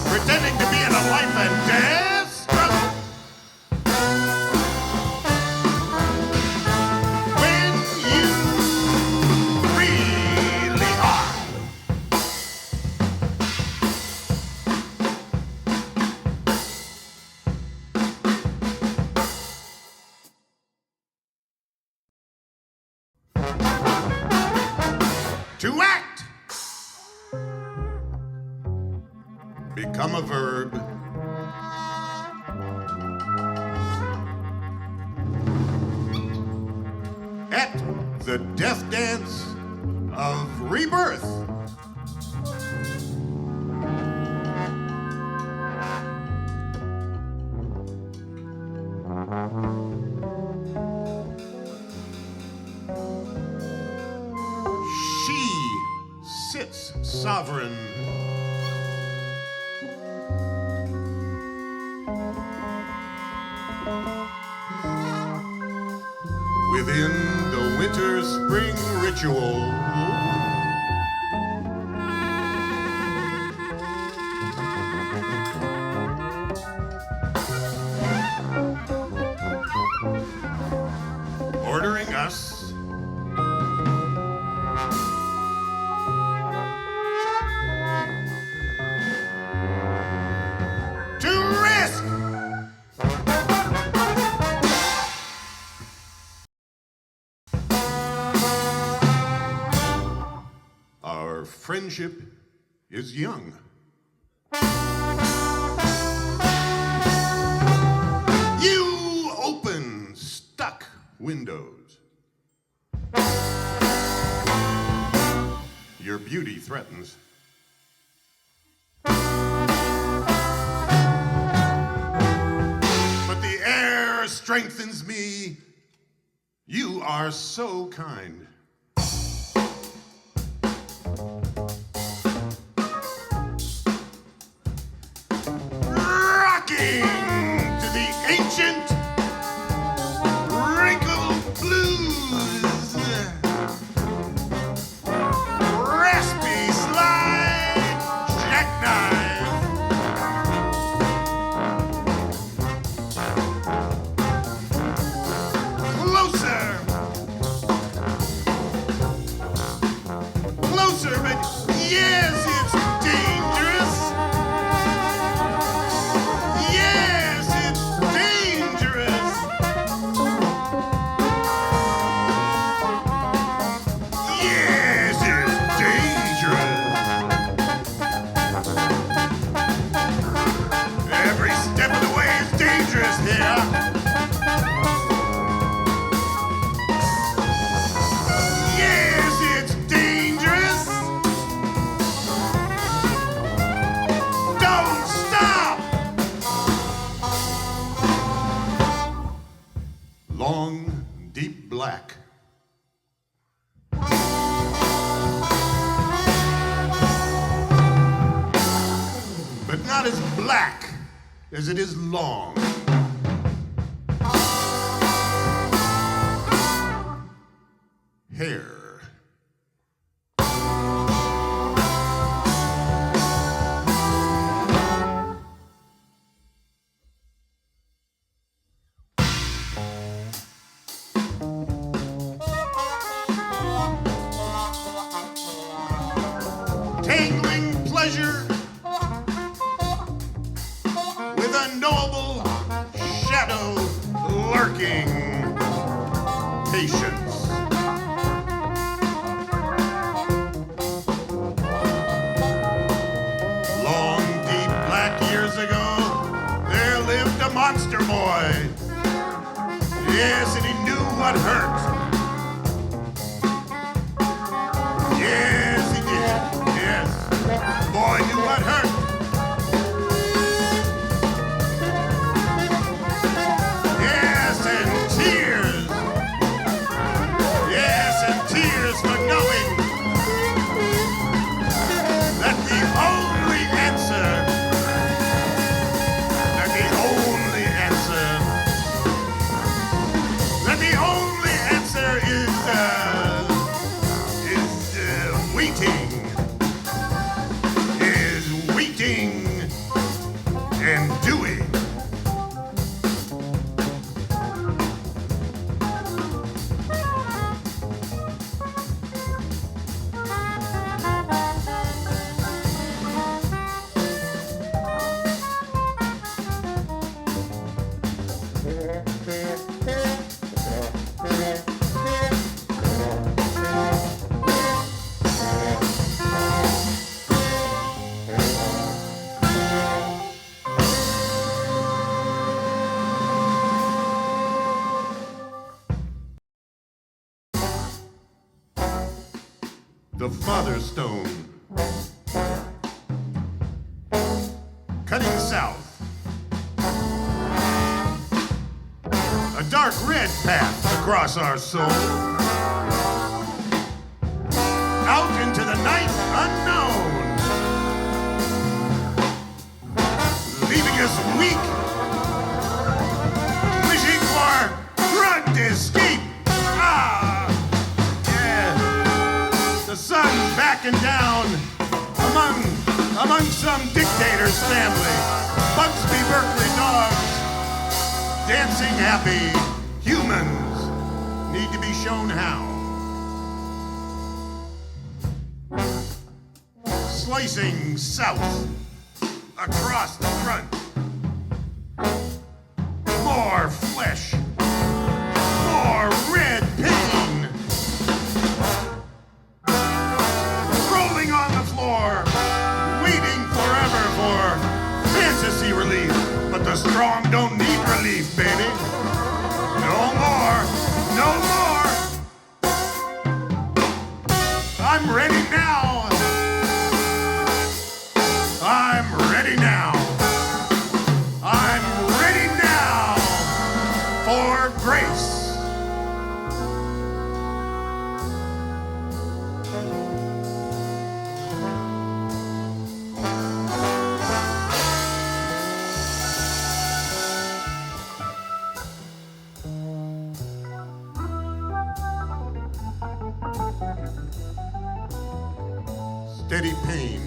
Pretending to be in a life and death struggle. When you really are. To act. Become a verb. At the death dance of rebirth. She sits sovereign. Within the winter-spring ritual. Ordering us to risk. Our friendship is young. You open stuck windows. Your beauty threatens. But the air strengthens me. You are so kind. To the ancient wrinkled blues, raspy slide jackknife, closer, closer, but yes, it's dangerous. Long, deep black. But not as black as it is long. Hair. Tangling pleasure with a knowable shadow lurking patience. Long, deep black years ago, there lived a monster boy. Yes, and he knew what hurt. Yes, he did. Yes, the boy knew what hurt. Yes, and tears. Yes, and tears for knowing that the only answer, that the only answer the Father Stone. Cutting south. A dark red path across our soul. Out into the night unknown. Leaving us weak. Wishing for drugged escape. Ah! Yeah. The sun's backing down among some dictator's family. Bugsby Berkeley dogs. Dancing happy humans need to be shown how. Slicing south across the front. More flesh. More red pain. Rolling on the floor. Waiting forever for fantasy relief. But the strong don't need relief, baby. No more. No more. I'm ready now. I'm ready now. I'm ready now for grace. Steady pain.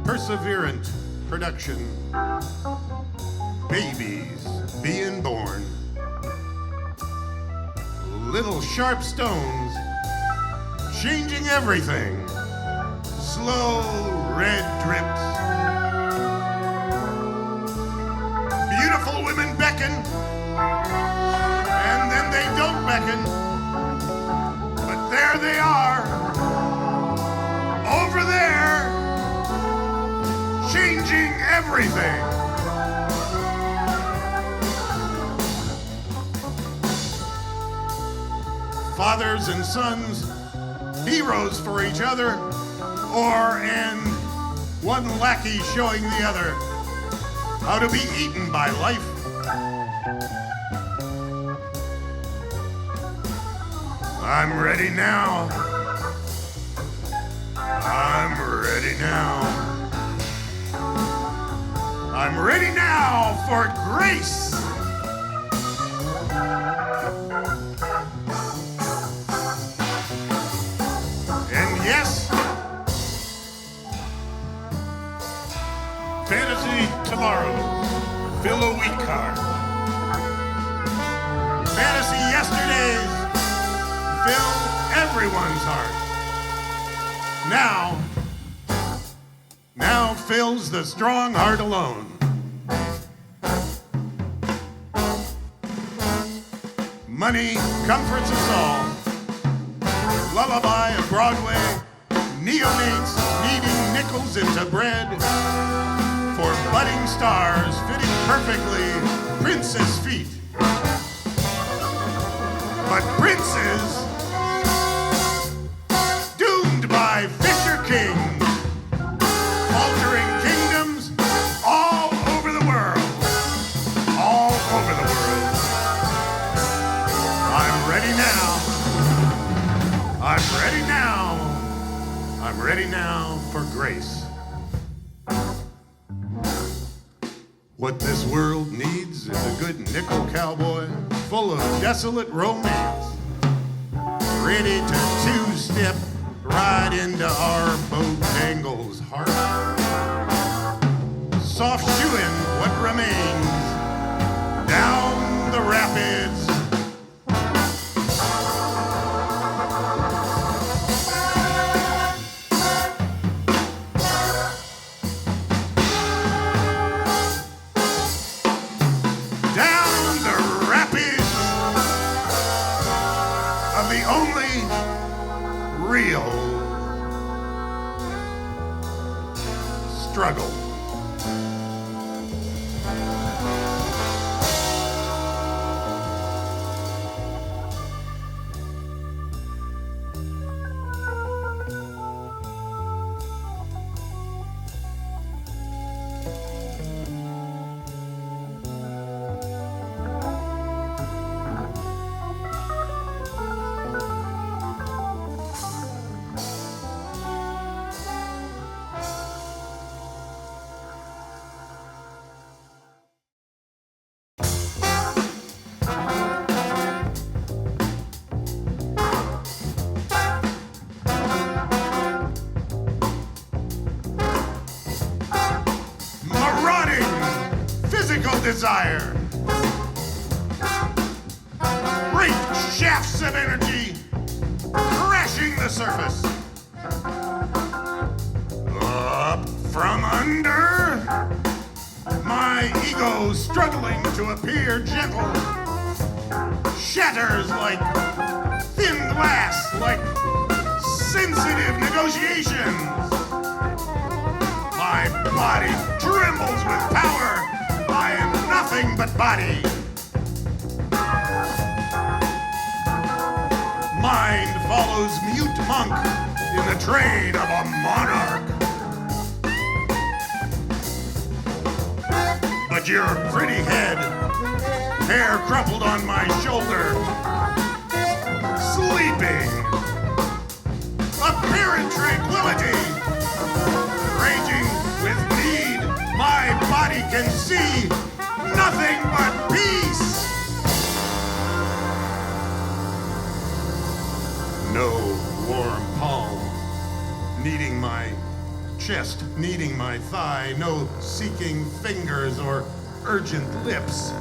Perseverant production. Babies being born. Little sharp stones changing everything. Slow red drips. Beautiful women beckon, and then they don't beckon. But there they are, over there, changing everything. Fathers and sons, heroes for each other, and one lackey showing the other how to be eaten by life. I'm ready now. I'm ready now. I'm ready now for grace. And yes, fantasy tomorrow, fill a week card. Fantasy yesterdays, fill everyone's heart. Now fills the strong heart alone. Money comforts us all. Lullaby of Broadway, neonates needing nickels into bread. For budding stars fitting perfectly princess' feet. But princes doomed by Fisher Kings, altering kingdoms all over the world. All over the world. I'm ready now. I'm ready now. I'm ready now for grace. What this world needs is a good nickel cowboy full of desolate romance, ready to two-step right into our Bojangles' heart. Soft shoeing what remains down the rapids. Down the rapids of the only real struggle. desire. Great shafts of energy crashing the surface. Up from under, my ego struggling to appear gentle shatters like thin glass, like sensitive negotiations. My body trembles with power. I am nothing but body. Mind follows mute monk in the train of a monarch. But your pretty head, hair crumpled on my shoulder, sleeping, apparent tranquility, raging with need, my body can see nothing but peace. No warm palm kneading my chest, kneading my thigh, no seeking fingers or urgent lips.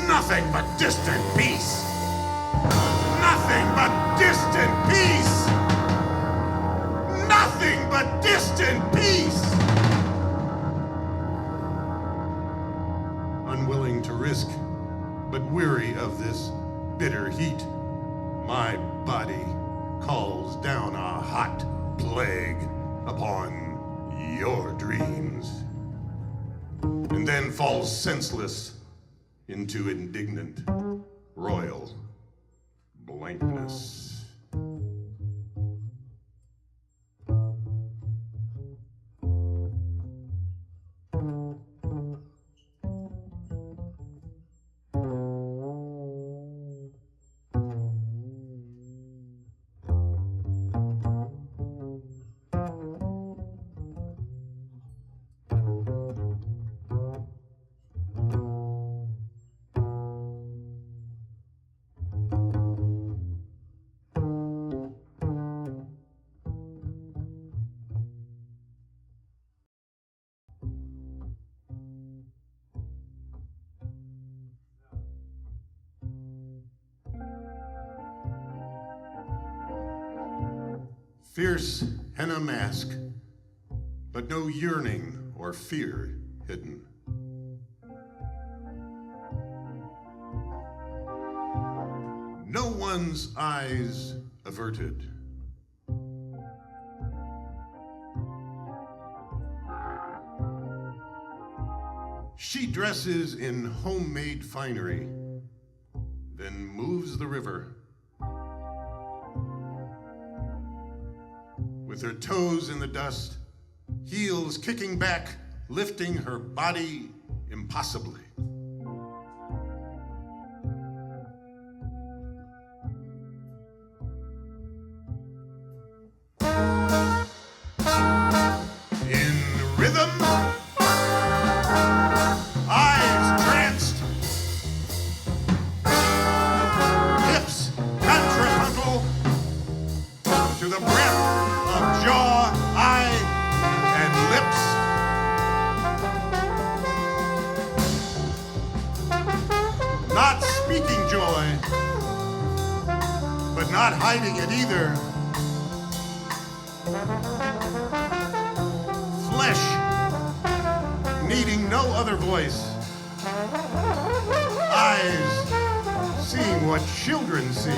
Nothing but distant peace. Nothing but distant peace. Nothing but distant peace. Unwilling to risk, but weary of this bitter heat, my body calls down a hot plague upon your dreams, and then falls senseless into indignant royal blankness. Fierce henna mask, but no yearning or fear hidden. No one's eyes averted. She dresses in homemade finery, then moves the river. With her toes in the dust, heels kicking back, lifting her body impossibly. In rhythm, eyes tranced, hips contrapuntal to the breath of jaw, eye, and lips. Not speaking joy, but not hiding it either. Flesh needing no other voice. Eyes seeing what children see.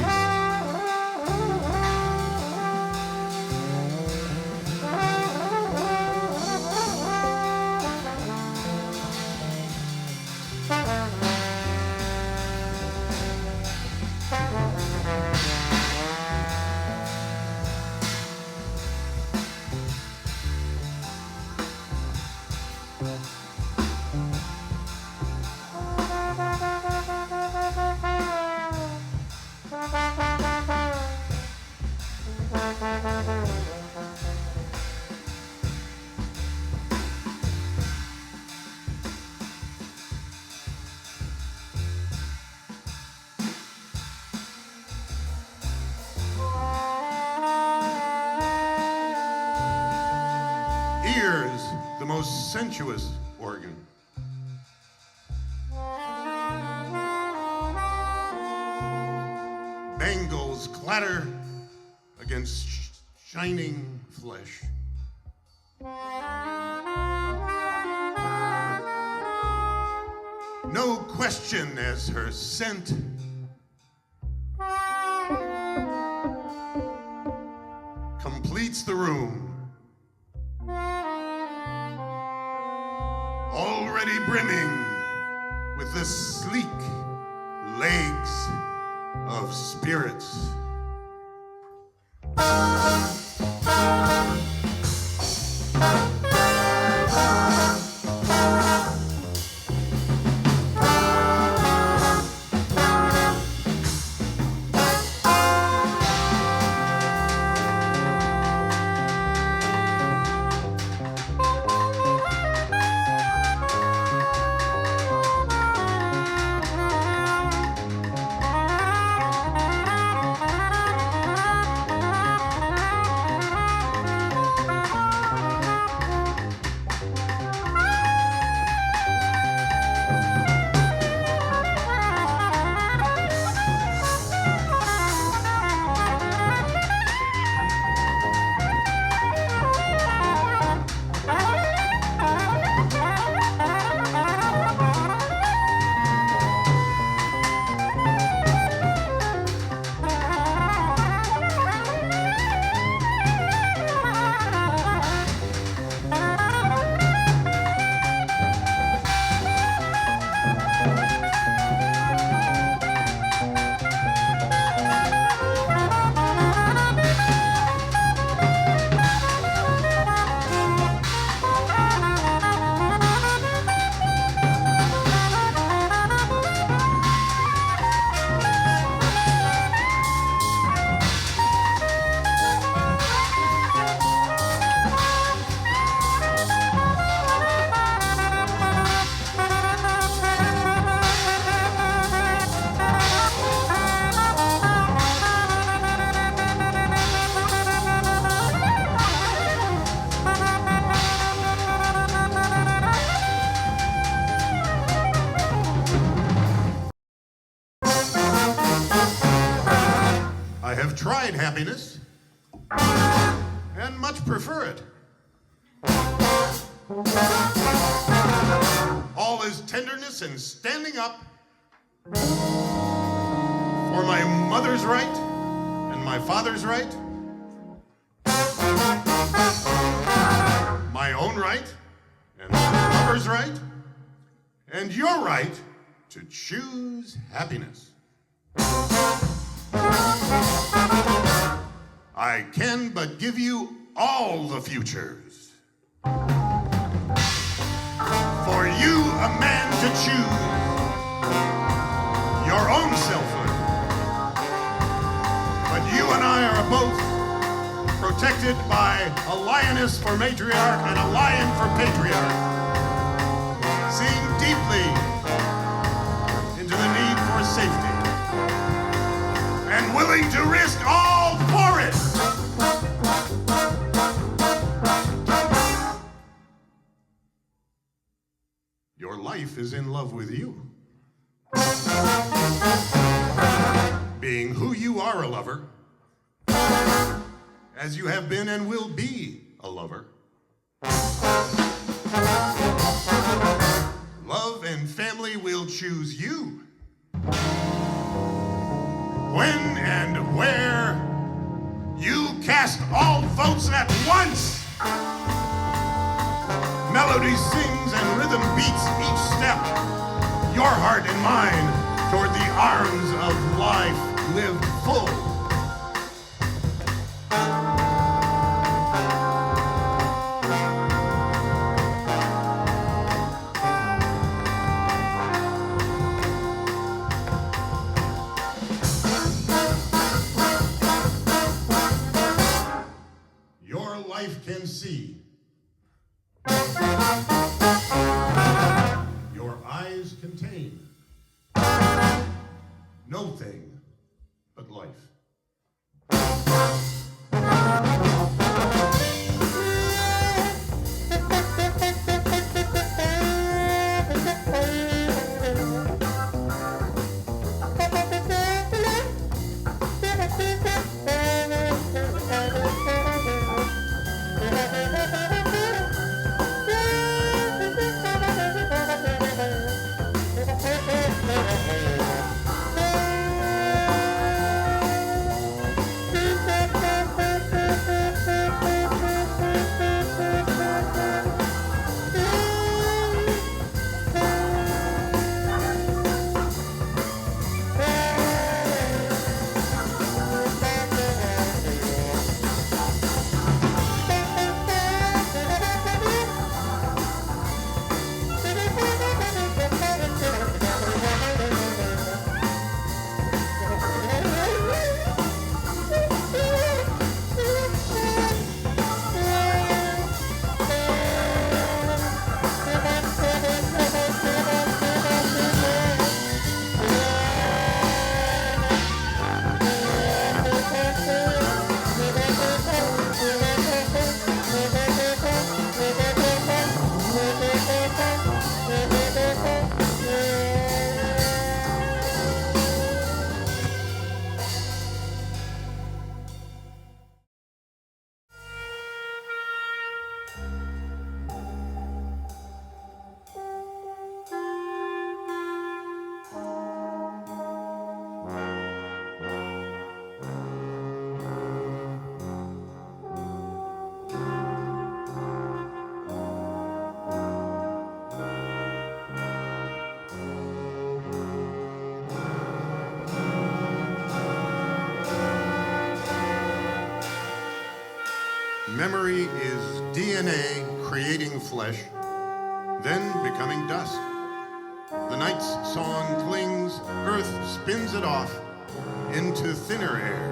Ears, the most sensuous organ, stones clatter against shining flesh. No question as her scent completes the room, already brimming with the sleek legs of spirits. I have tried happiness and much prefer it. All is tenderness and standing up for my mother's right and my father's right, my own right and my lover's right, and your right to choose happiness. I can but give you all the futures. For you, a man to choose your own selfhood. But you and I are both protected by a lioness for matriarch and a lion for patriarch, seeing deeply into the need for safety and willing to risk all for it. Your life is in love with you. Being who you are, a lover, as you have been and will be a lover. Love and family will choose you. When and where you cast all votes at once. Melody sings and rhythm beats each step. Your heart and mine toward the arms of life lived full. Your life can see. Your eyes contain no thing but life. Memory is DNA creating flesh, then becoming dust. The night's song clings, earth spins it off into thinner air.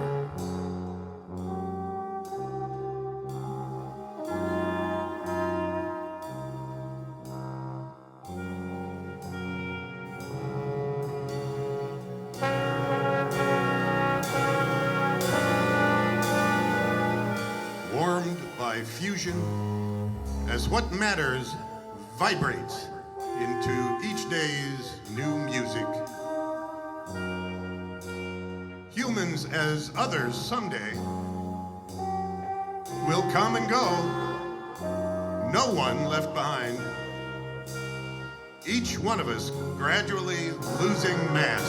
Warmed by fusion, as what matters vibrates into each day's new music. Humans as others someday will come and go, no one left behind. Each one of us gradually losing mass,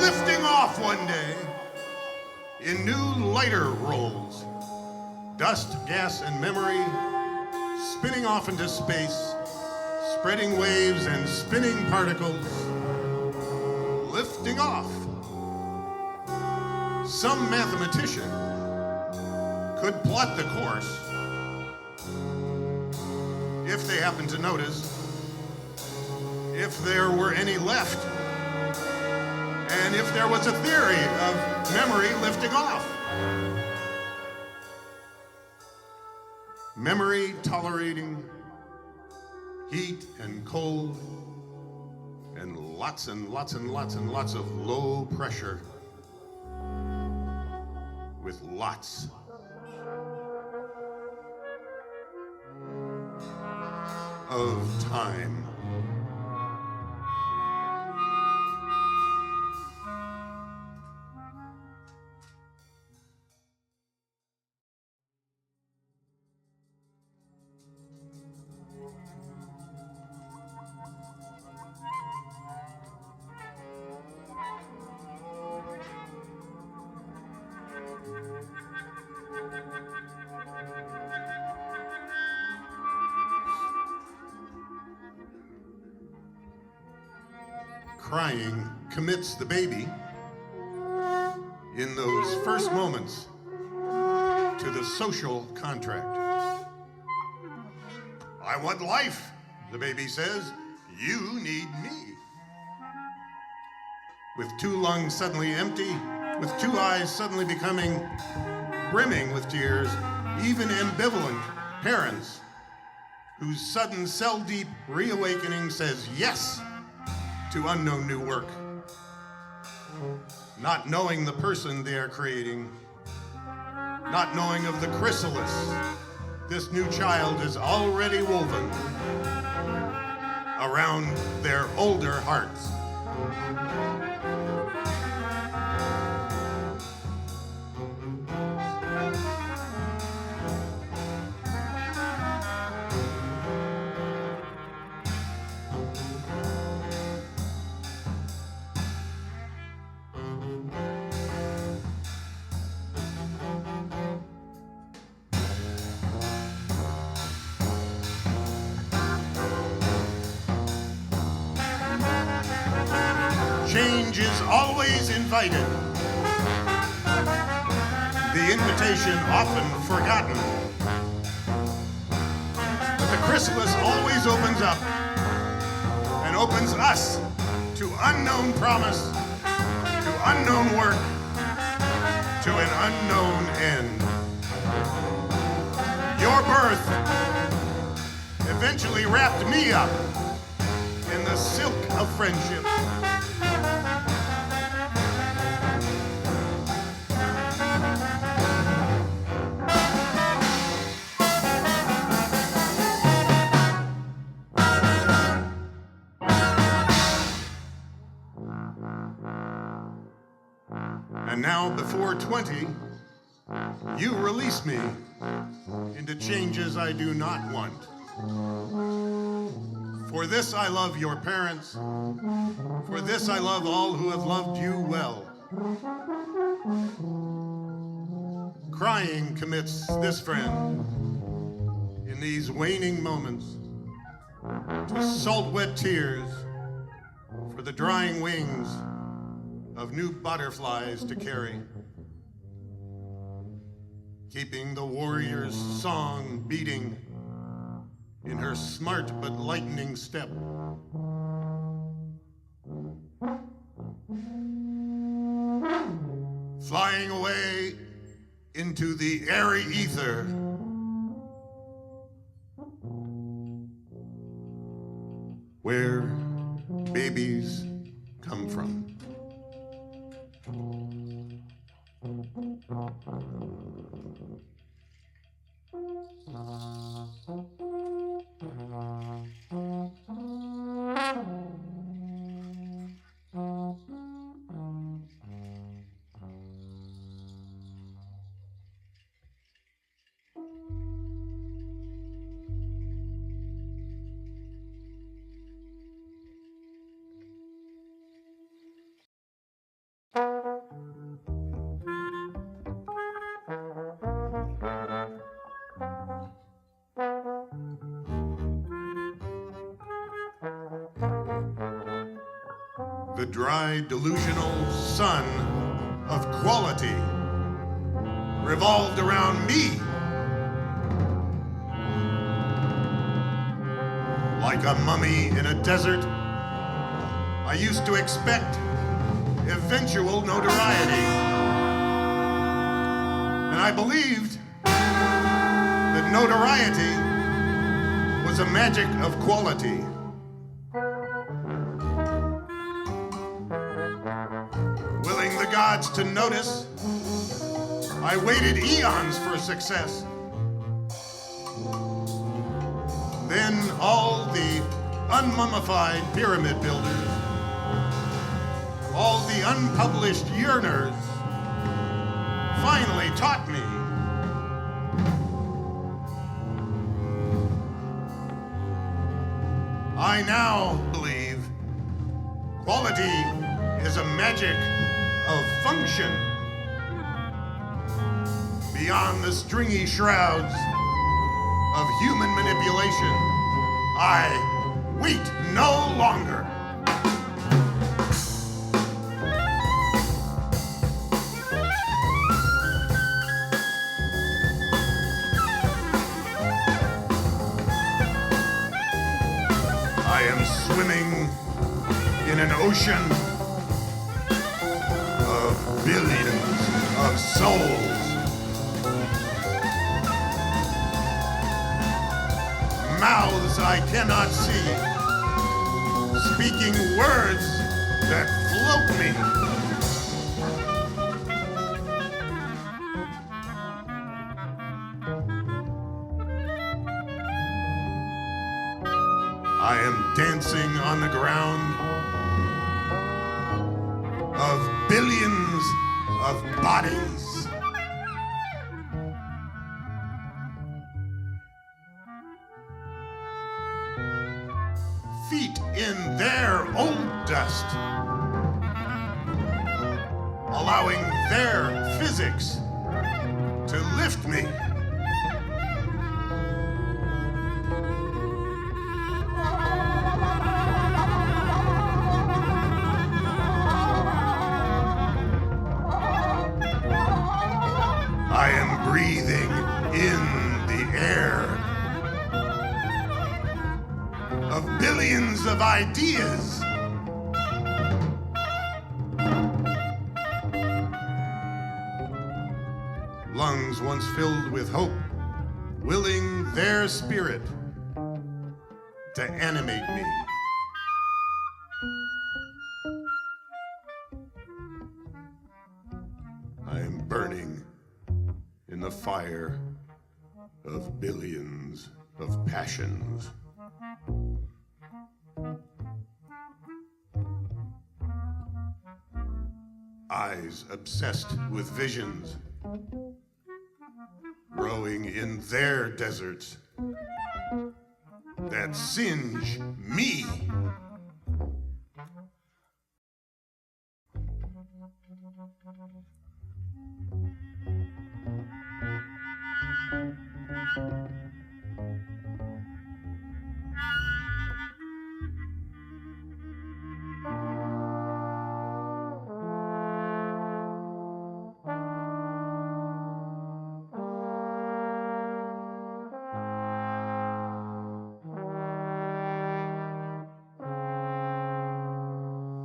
lifting off one day in new lighter rolls, dust, gas, and memory spinning off into space, spreading waves and spinning particles, lifting off. Some mathematician could plot the course if they happen to notice, if there were any left, and if there was a theory of memory lifting off. Memory tolerating heat and cold and lots and lots and lots and lots of low pressure with lots of time. Crying commits the baby in those first moments to the social contract. I want life, the baby says. You need me. With two lungs suddenly empty, with two eyes suddenly becoming brimming with tears, even ambivalent parents whose sudden cell-deep reawakening says yes to unknown new work, not knowing the person they are creating, not knowing of the chrysalis this new child is already woven around their older hearts. Change is always invited, the invitation often forgotten. But the chrysalis always opens up and opens us to unknown promise, to unknown work, to an unknown end. Your birth eventually wrapped me up in the silk of friendship. And now, before 20, you release me into changes I do not want. For this I love your parents. For this I love all who have loved you well. Crying commits this friend in these waning moments to salt-wet tears for the drying wings of new butterflies to carry. keeping the warrior's song beating in her smart but lightning step. Flying away into the airy ether, where babies come from. The dry, delusional sun of quality revolved around me like a mummy in a desert. I used to expect eventual notoriety, and I believed that notoriety was a magic of quality. Willing the gods to notice, I waited eons for success. Then all the unmummified pyramid builders, all the unpublished yearners, finally taught me I now believe quality is a magic of function beyond the stringy shrouds of human manipulation. I wait no longer. I am swimming in an ocean of billions of souls. Mouths I cannot see, speaking words that float me. I am dancing on the ground of billions of bodies. Feet in their old dust, allowing their physics to lift me. I am breathing in the air of billions of ideas. Lungs once filled with hope, willing their spirit to animate me. I am burning in the fire of billions of passions. Eyes obsessed with visions, growing in their deserts that singe me.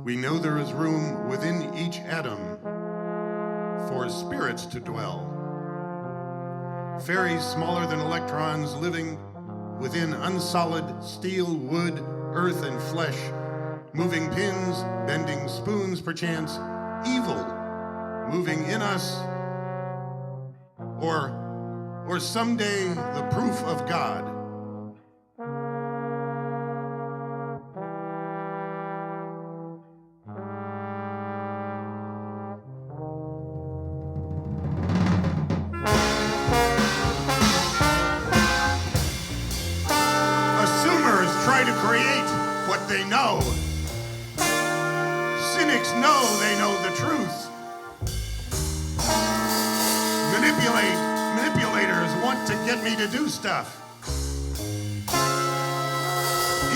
We know there is room within each atom for spirits to dwell. Fairies smaller than electrons living within unsolid steel, wood, earth, and flesh, moving pins, bending spoons perchance, evil moving in us, or someday the proof of God. Assumers try to create what they know. Cynics know they know the truth. Manipulators want to get me to do stuff.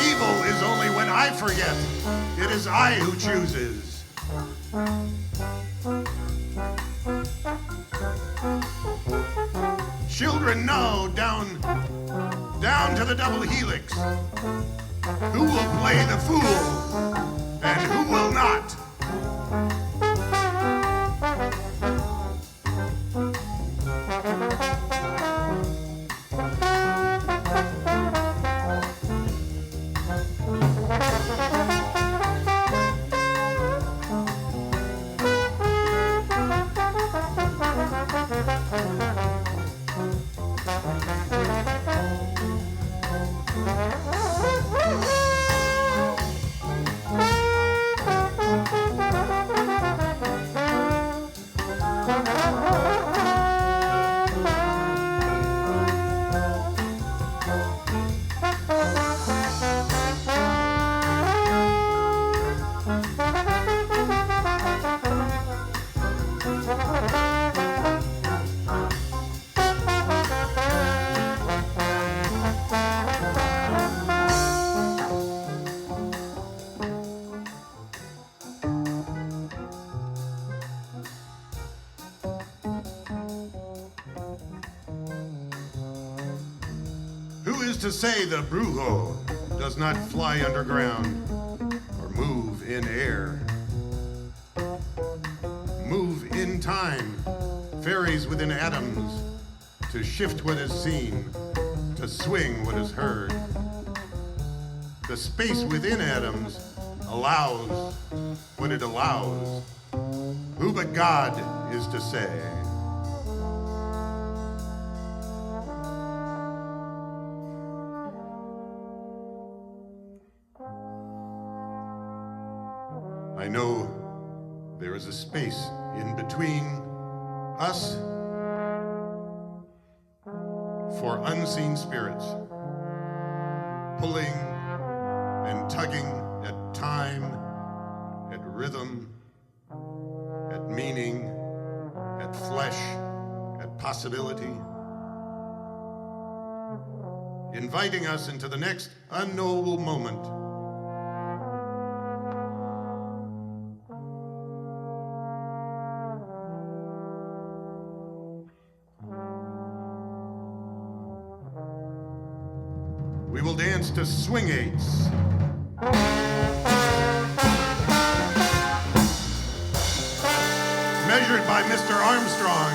Evil is only when I forget. It is I who chooses. Children know down to the double helix who will play the fool and who will not. To say the brujo does not fly underground or move in air. Move in time, fairies within atoms, to shift what is seen, to swing what is heard. The space within atoms allows what it allows. Who but God is to say? I know there is a space in between us for unseen spirits, pulling and tugging at time, at rhythm, at meaning, at flesh, at possibility, inviting us into the next unknowable moment. We will dance to swing-eights. Measured by Mr. Armstrong.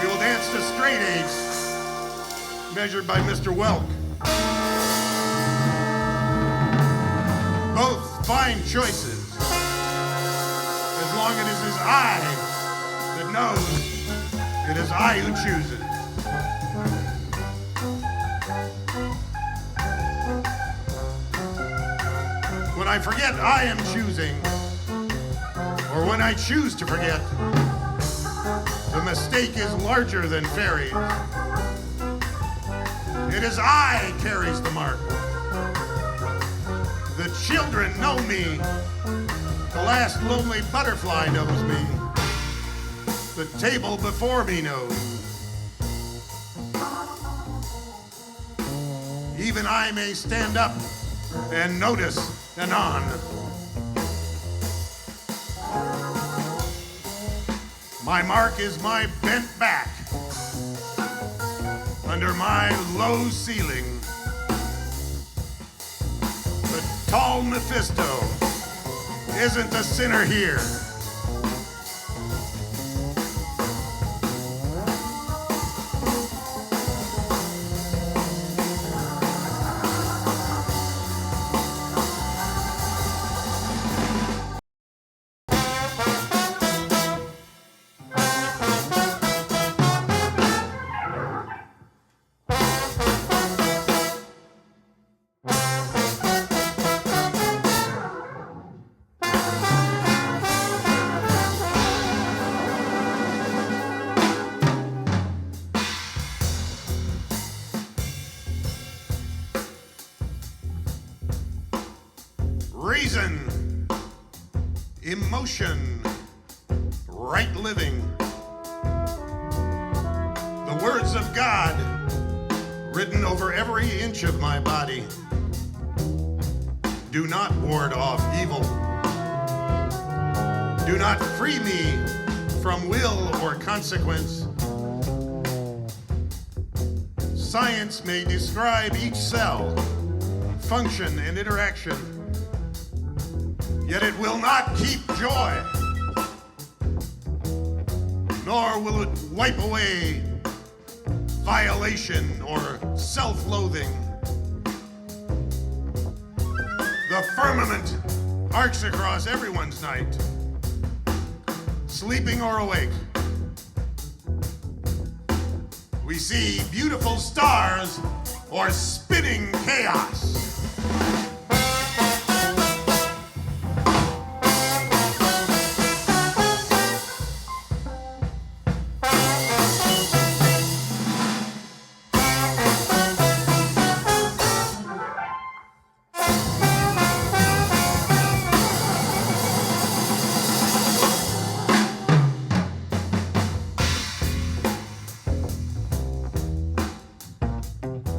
We will dance to straight-eights. Measured by Mr. Welk. Both fine choices. As long as it is I that knows it is I who chooses. When I forget I am choosing, or when I choose to forget, the mistake is larger than fairies. It is I carries the mark. The children know me. The last lonely butterfly knows me. The table before me knows. Even I may stand up and notice anon. My mark is my bent back under my low ceiling. Tall Mephisto isn't the sinner here. Reason, emotion, right living. The words of God written over every inch of my body. Do not ward off evil. Do not free me from will or consequence. Science may describe each cell, function, and interaction, yet it will not keep joy, nor will it wipe away violation or self-loathing. The firmament arcs across everyone's night, sleeping or awake. We see beautiful stars or spinning chaos.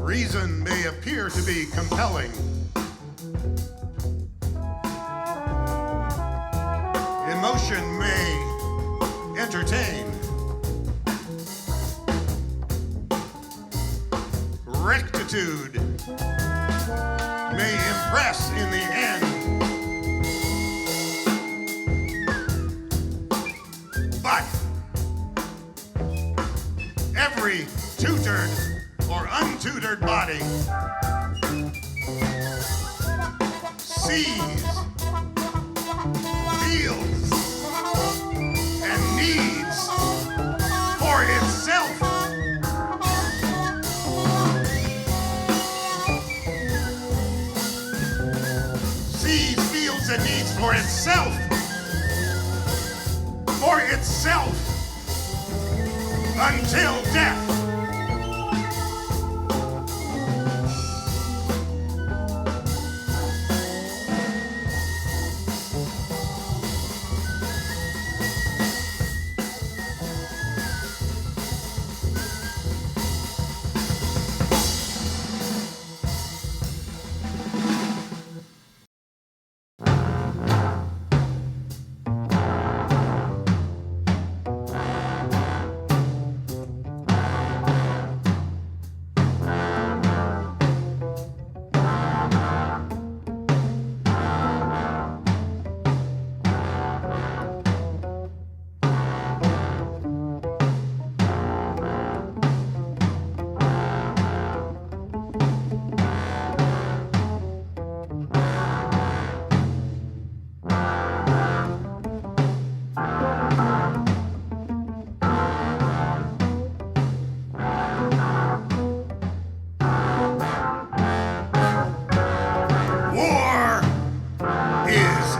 Reason may appear to be compelling. Emotion may entertain. Rectitude may impress in the end. But every tutored or untutored body sees, feels, and needs for itself. Sees, feels, and needs for itself. For itself. Until death.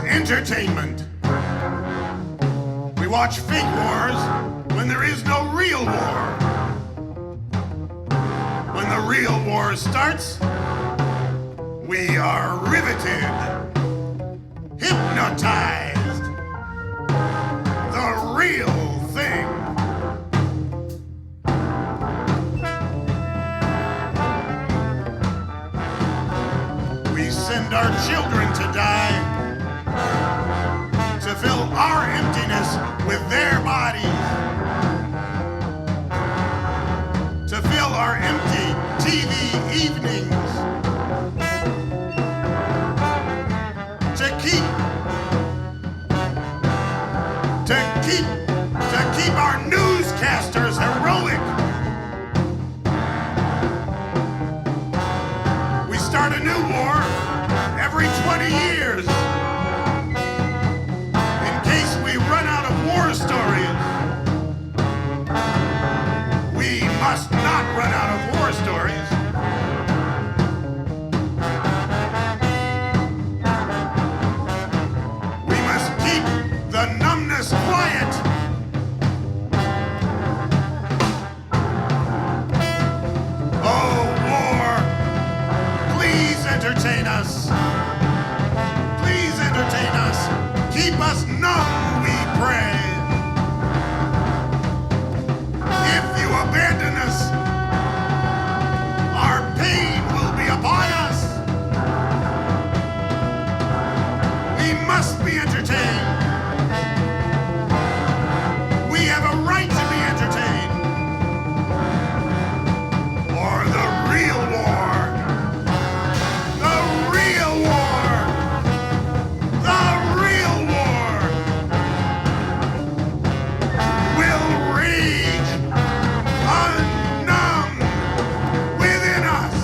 Entertainment. We watch fake wars when there is no real war. When the real war starts, we are riveted, hypnotized. The real thing. We send our children to die to fill our emptiness with their bodies, to fill our empty TV evenings start a new war every 20 years. In case we run out of war stories. We must not run out of war stories. We must keep the numbness quiet. Oh, war, please entertain us. Please entertain us. Keep us numb, we pray. If you abandon us, our pain will be upon us. We must be entertained. We have a right to be entertained. Or the real war. The real war. The real war will rage unnumb within us.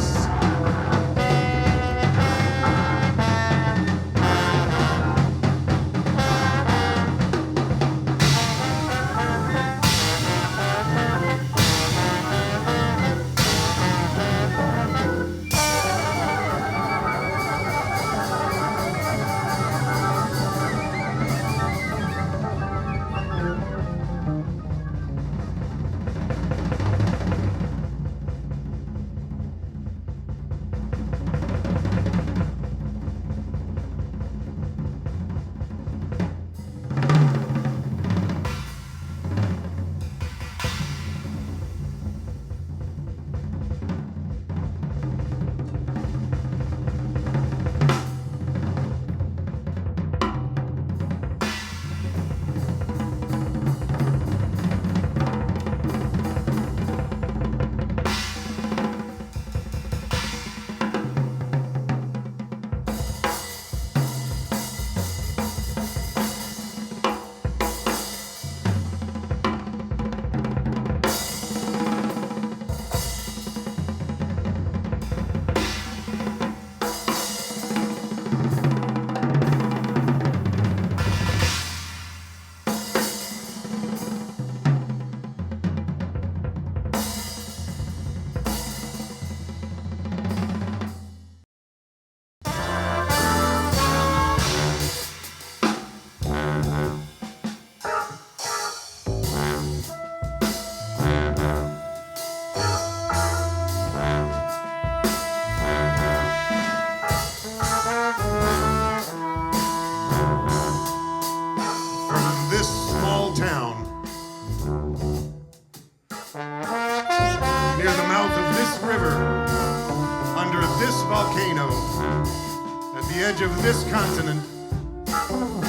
Edge of this continent,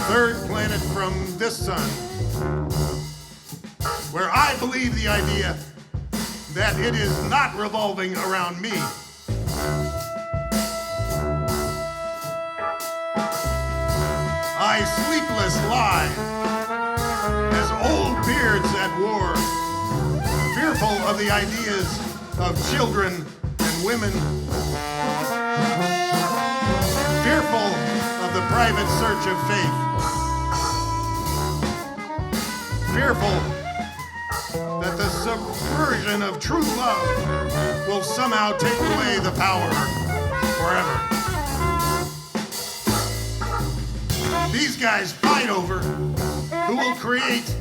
third planet from this sun, where I believe the idea that it is not revolving around me. I sleepless lie as old beards at war, fearful of the ideas of children and women, fearful of the private search of faith, fearful that the subversion of true love will somehow take away the power forever. These guys fight over who will create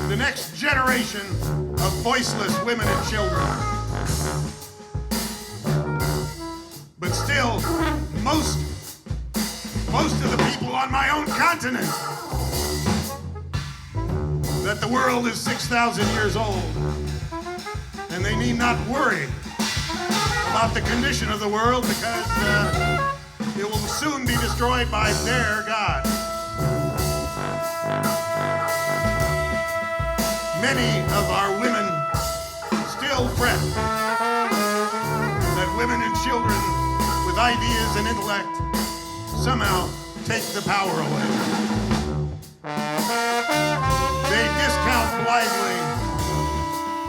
the next generation of voiceless women and children. But still, most of the people on my own continent, that the world is 6,000 years old, and they need not worry about the condition of the world because it will soon be destroyed by their God. Many of our women still fret that women and children with ideas and intellect somehow take the power away. They discount blithely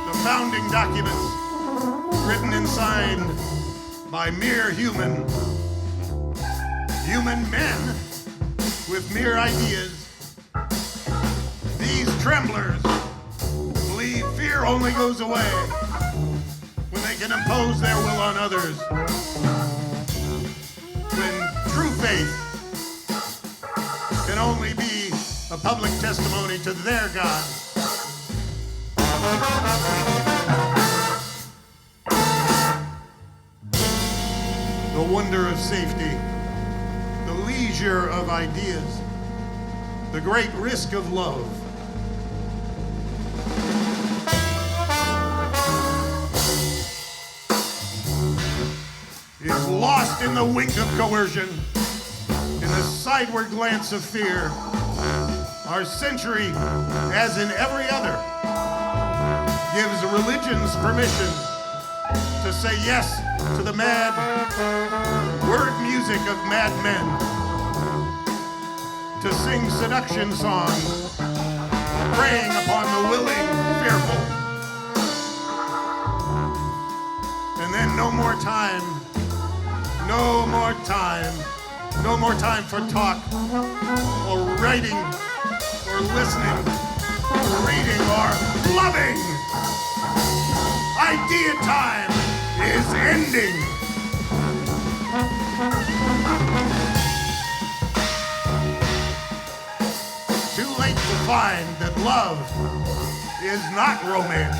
the founding documents written and signed by mere human men with mere ideas. These tremblers believe fear only goes away when they can impose their will on others. When true faith can only be a public testimony to their God. The wonder of safety, the leisure of ideas, the great risk of love. Is lost in the wink of coercion, in the sideward glance of fear. Our century, as in every other, gives religions permission to say yes to the mad word music of madmen, to sing seduction songs, preying upon the willing, fearful. And then no more time for talk, or writing, or listening, or reading, or loving. Idea time is ending. Too late to find that love is not romance.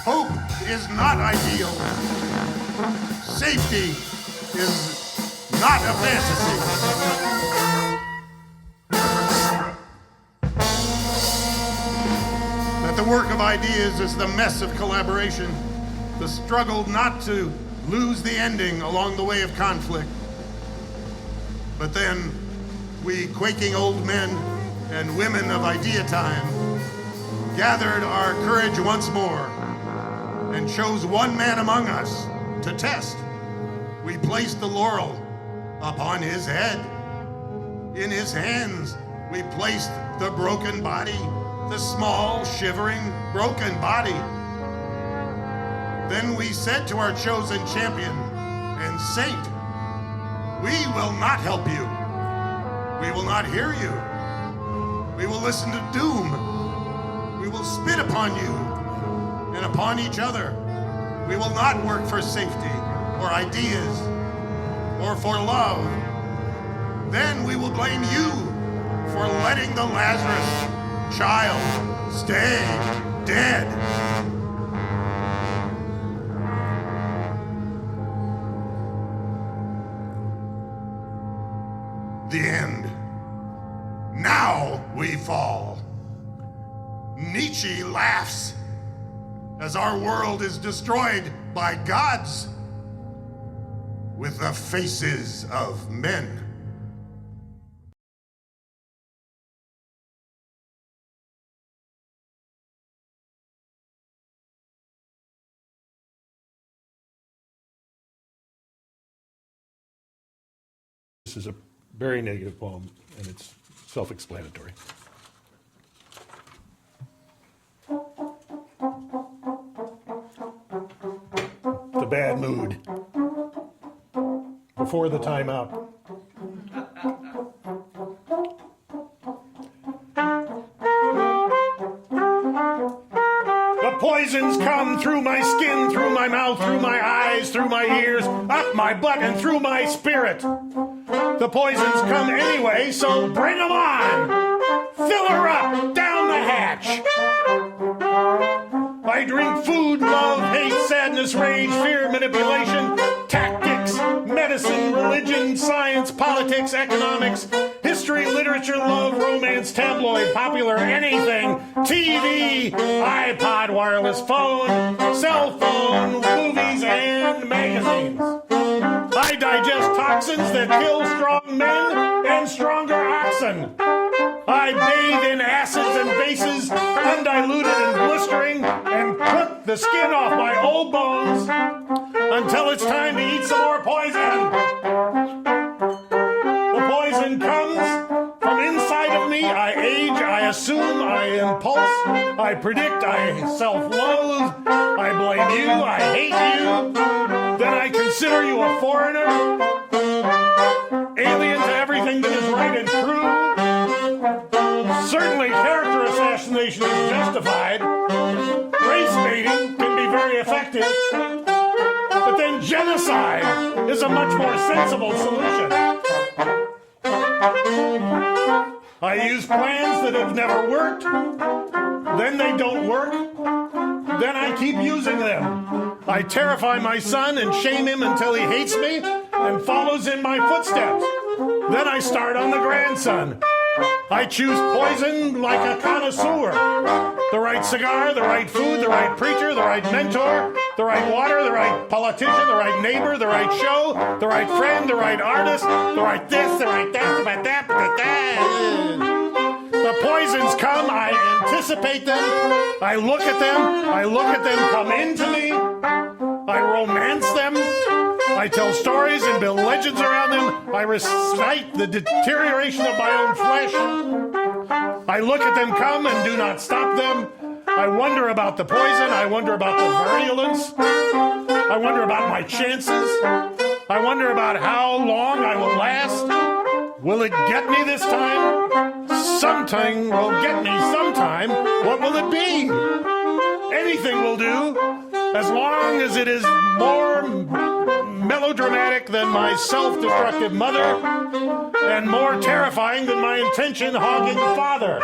Hope is not ideal. Safety is not a fantasy. That the work of ideas is the mess of collaboration, the struggle not to lose the ending along the way of conflict. But then, we quaking old men and women of idea time gathered our courage once more and chose one man among us to test. We placed the laurel upon his head. In his hands, we placed the broken body, the small, shivering, broken body. Then we said to our chosen champion and saint, we will not help you. We will not hear you. We will listen to doom. We will spit upon you and upon each other. We will not work for safety or ideas or for love. Then we will blame you for letting the Lazarus child stay dead. The end. Now we fall. Nietzsche laughs as our world is destroyed by gods with the faces of men. This is a very negative poem, and it's self-explanatory. The bad mood. Before the timeout. The poisons come through my skin, through my mouth, through my eyes, through my ears, up my butt, and through my spirit. The poisons come anyway, so bring them on! Fill her up, down the hatch! I drink food, love, hate, sadness, rage, fear, manipulation, tactics, medicine, religion, science, politics, economics, history, literature, love, romance, tabloid, popular, anything, TV, iPod, wireless phone, cell phone, movies, and magazines. I digest toxins that kill strong men and stronger oxen. I bathe in acids and bases, undiluted and blistering, and cook the skin off my old bones until it's time to eat some more poison. The poison comes from inside of me. I age, I assume, I impulse, I predict, I self-loathe, I blame you, I hate you. Then I consider Consider you a foreigner, alien to everything that is right and true. Certainly character assassination is justified. Race baiting can be very effective. But then genocide is a much more sensible solution. I use plans that have never worked, then they don't work, then I keep using them. I terrify my son and shame him until he hates me and follows in my footsteps. Then I start on the grandson. I choose poison like a connoisseur. The right cigar, the right food, the right preacher, the right mentor, the right water, the right politician, the right neighbor, the right show, the right friend, the right artist, the right this, the right that, the right that, the poisons come, I anticipate them, I look at them come into me, I romance them, I tell stories and build legends around them, I recite the deterioration of my own flesh, I look at them come and do not stop them, I wonder about the poison, I wonder about the virulence, I wonder about my chances, I wonder about how long I will last. Will it get me this time? Something will get me sometime. What will it be? Anything will do, as long as it is more melodramatic than my self-destructive mother and more terrifying than my intention-hogging father.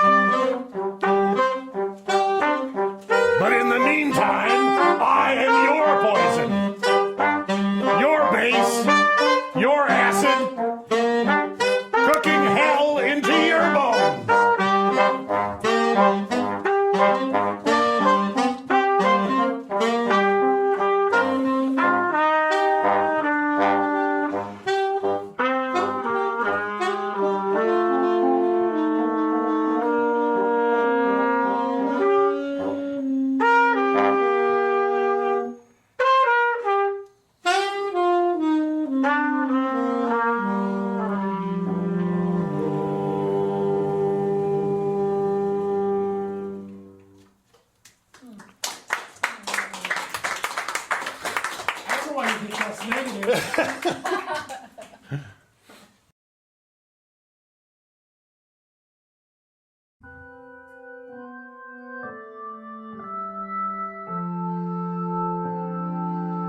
But in the meantime, I am your poison, your base, your acid, cooking hell into your bones.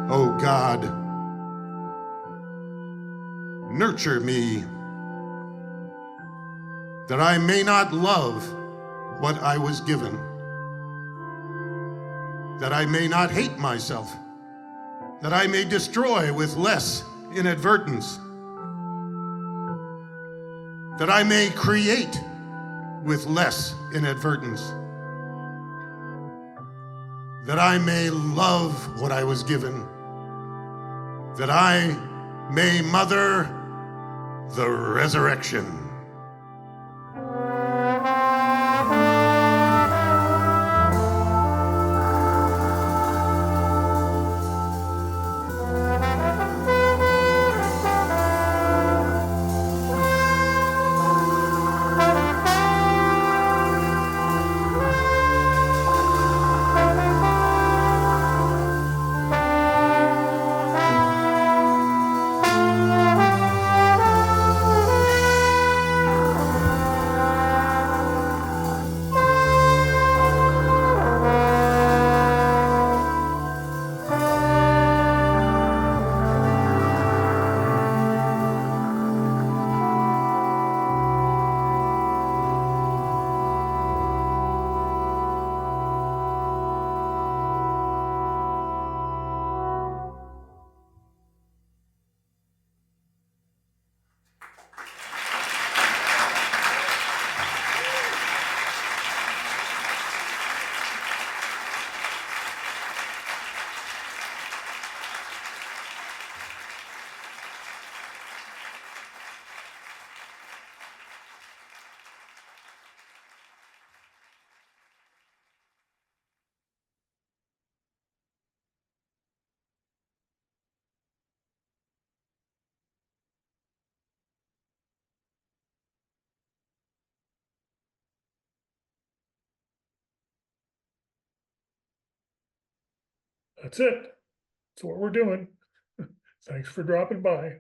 Oh God, nurture me, that I may not love what I was given, that I may not hate myself, that I may destroy with less inadvertence, that I may create with less inadvertence, that I may love what I was given, that I may mother the resurrection. That's it. That's what we're doing. Thanks for dropping by.